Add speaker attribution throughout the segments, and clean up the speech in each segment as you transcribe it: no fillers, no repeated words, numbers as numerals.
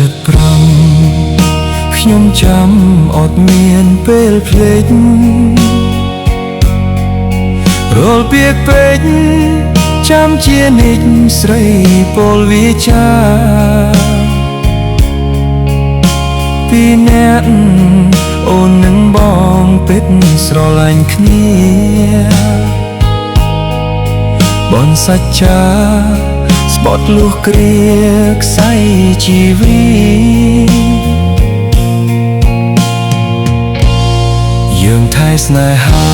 Speaker 1: ចិត្តប្រាំខ្ញុំចាំអត់មានពេលភ្លេចរាល់ពាក្យពេចន៍ចាំជានិច្ចស្រីពលវាចាពីអ្នកអូននឹងបងពិតស្រឡាញ់គ្នាបនសច្ចាស្បត់លុះគ្រាខ្សែជីវិតយើងថែស្នេហា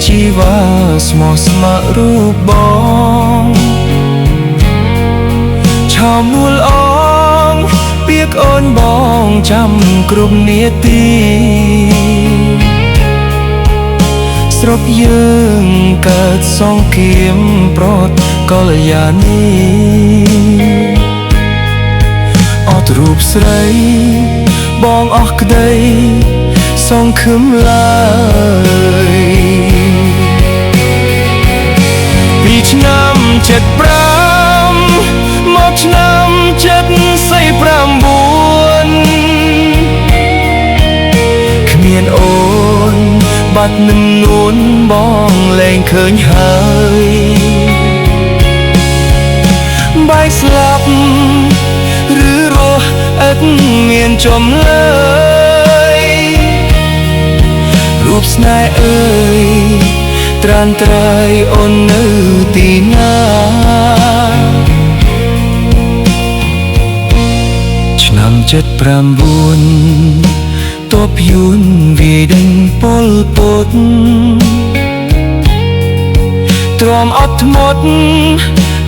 Speaker 1: ជីវ៉ាស្មោះស្ម័គ្ររូបបងឆោមនួលអងពាក្យអូនបងចាំគ្រប់នាទីស្រុកយើងកើតសង្គ្រាមប្រត់កល្យានីអត់រូបស្រីបងអស់ក្តីសង្ឃឹមឡើយពីឆ្នាំ75មកឆ្នាំ79គ្មានអូនបាត់នឹងនួនបងលែងឃើញហើយបាយស្លាប់ឬរស់ឥតមានចំលើយរូបស្នេហ៍អើយត្រានត្រៃអូននៅទីណាឆ្នាំ79តបយួនវាយដេញពលពតទ្រាំអត់ធ្មត់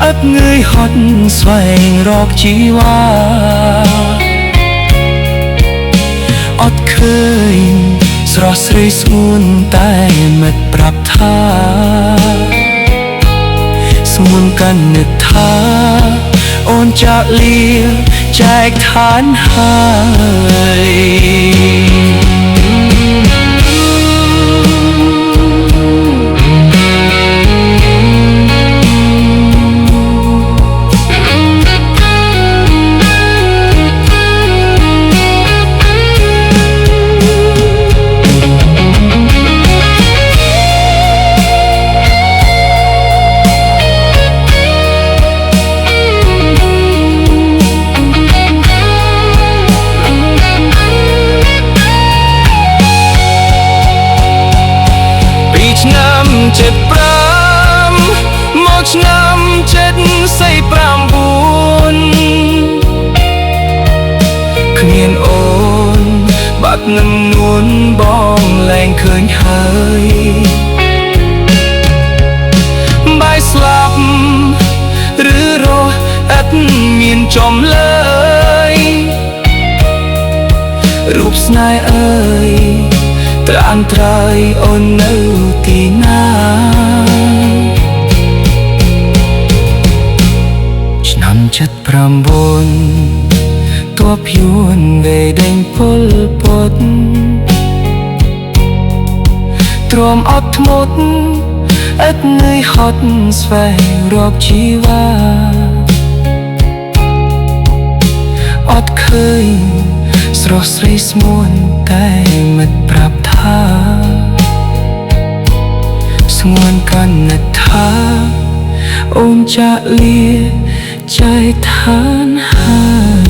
Speaker 1: ឥតងើយហត់ស្វែងរកជីវ៉ាអត់ឃើញស្រស់ស្រីស្ងួនតែមិត្តប្រាប់ថាស្ងួនកាន់នឹកថាអូនចាក់លៀចែកឋានហើយ75មកឆ្នាំ79គ្មានអូនបាត់នឹងនួនបងលែងឃើញហើយបាយស្លាប់ឬរស់ឥតមានចំលើយរូបស្នេហ៍អើយត្រានត្រៃអូននៅទីណាឆ្នាំ79តបយួនវេដេញពលពតទ្រាំអត់ធ្មត់ឥតនឿយហត់ស្វែងរកជីវ៉ាអត់ឃើញស្រស់ស្រីស្មួនតែមិត្តប្រាប់ថាស្ងួនកាន់នឹកថាអូនចាក់លៀចែកឋានហើយ